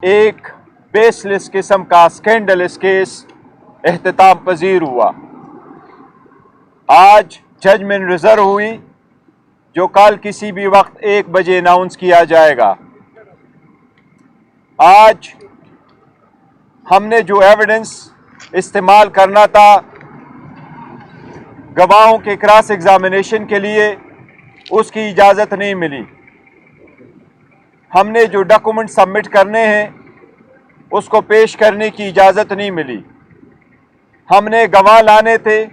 ایک بیس لیس قسم کا اسکینڈلس کیس اختتام پذیر ہوا. آج ججمنٹ ریزرو ہوئی جو کل کسی بھی وقت 1 بجے اناؤنس کیا جائے گا. آج ہم نے جو ایویڈنس استعمال کرنا تھا گواہوں کے کراس ایگزامینیشن کے لیے اس کی اجازت نہیں ملی. ہم نے جو ڈاکومنٹ سبمٹ کرنے ہیں اس کو پیش کرنے کی اجازت نہیں ملی. ہم نے گواہ لانے تھے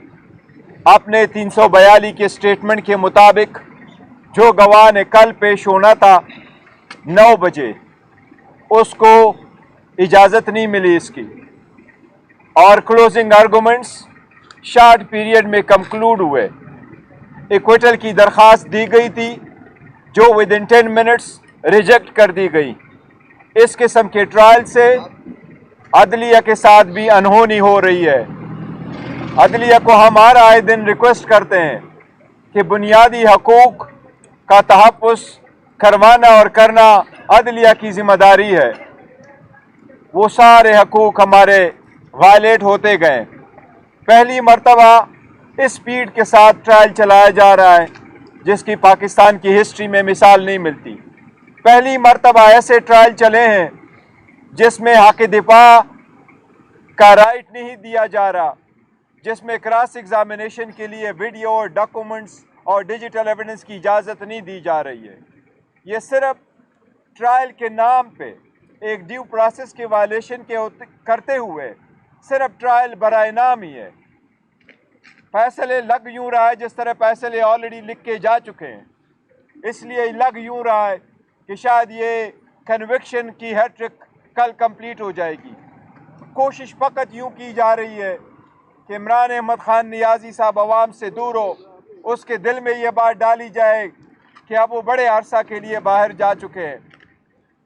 اپنے 342 کے اسٹیٹمنٹ کے مطابق. جو گواہ نے کل پیش ہونا تھا 9 بجے اس کو اجازت نہیں ملی اس کی. اور کلوزنگ آرگومنٹس شارٹ پیریڈ میں کنکلوڈ ہوئے. ایکویٹل کی درخواست دی گئی تھی جو ودن 10 منٹس ریجیکٹ کر دی گئی. اس قسم کے ٹرائل سے عدلیہ کے ساتھ بھی انہونی ہو رہی ہے. عدلیہ کو ہم ہر آئے دن ریکویسٹ کرتے ہیں کہ بنیادی حقوق کا تحفظ کروانا اور کرنا عدلیہ کی ذمہ داری ہے. وہ سارے حقوق ہمارے وائلیٹ ہوتے گئے. پہلی مرتبہ اس سپیڈ کے ساتھ ٹرائل چلایا جا رہا ہے جس کی پاکستان کی ہسٹری میں مثال نہیں ملتی. پہلی مرتبہ ایسے ٹرائل چلے ہیں جس میں حق دفاع کا رائٹ نہیں دیا جا رہا, جس میں کراس ایگزامینیشن کے لیے ویڈیو اور ڈاکومنٹس اور ڈیجیٹل ایویڈنس کی اجازت نہیں دی جا رہی ہے. یہ صرف ٹرائل کے نام پہ ایک ڈیو پروسیس کے وائلیشن کے کرتے ہوئے صرف ٹرائل برائے نام ہی ہے. فیصلے لگ یوں رہا ہے جس طرح فیصلے آلریڈی لکھ کے جا چکے ہیں. اس لیے لگ یوں رہا ہے کہ شاید یہ کنوکشن کی ہیٹرک کل کمپلیٹ ہو جائے گی. کوشش فقط یوں کی جا رہی ہے کہ عمران احمد خان نیازی صاحب عوام سے دور ہو. اس کے دل میں یہ بات ڈالی جائے کہ اب وہ بڑے عرصہ کے لیے باہر جا چکے ہیں.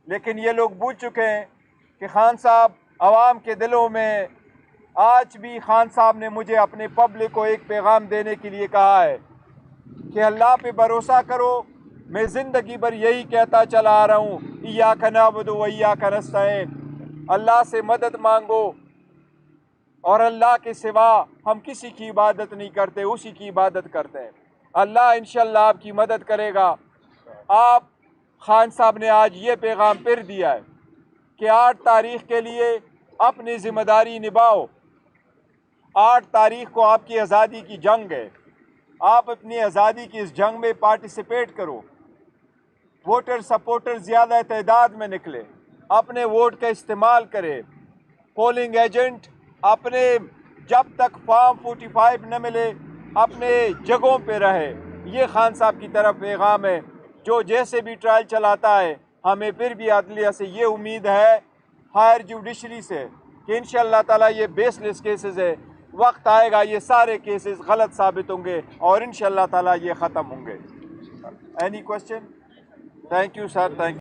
لیکن یہ لوگ بوجھ چکے ہیں کہ خان صاحب عوام کے دلوں میں. آج بھی خان صاحب نے مجھے اپنے پبلک کو ایک پیغام دینے کے لیے کہا ہے کہ اللہ پہ بھروسہ کرو. میں زندگی بھر یہی کہتا چلا آ رہا ہوں, ایاک نعبد و ایاک نستعین. اللہ سے مدد مانگو اور اللہ کے سوا ہم کسی کی عبادت نہیں کرتے, اسی کی عبادت کرتے ہیں. اللہ انشاءاللہ آپ کی مدد کرے گا. آپ خان صاحب نے آج یہ پیغام پھر دیا ہے کہ 8 تاریخ کے لیے اپنی ذمہ داری نبھاؤ. 8 تاریخ کو آپ کی آزادی کی جنگ ہے. آپ اپنی آزادی کی اس جنگ میں پارٹیسپیٹ کرو. ووٹر سپورٹر زیادہ تعداد میں نکلے, اپنے ووٹ کا استعمال کرے. پولنگ ایجنٹ اپنے جب تک فارم 45 نہ ملے اپنے جگہوں پہ رہے. یہ خان صاحب کی طرف پیغام ہے. جو جیسے بھی ٹرائل چلاتا ہے ہمیں پھر بھی عدلیہ سے یہ امید ہے, ہائر جوڈیشری سے, کہ انشاءاللہ تعالیٰ یہ بیس لیس کیسز ہے. وقت آئے گا یہ سارے کیسز غلط ثابت ہوں گے اور انشاءاللہ تعالیٰ یہ ختم ہوں گے. Any question? Thank you sir, thank you.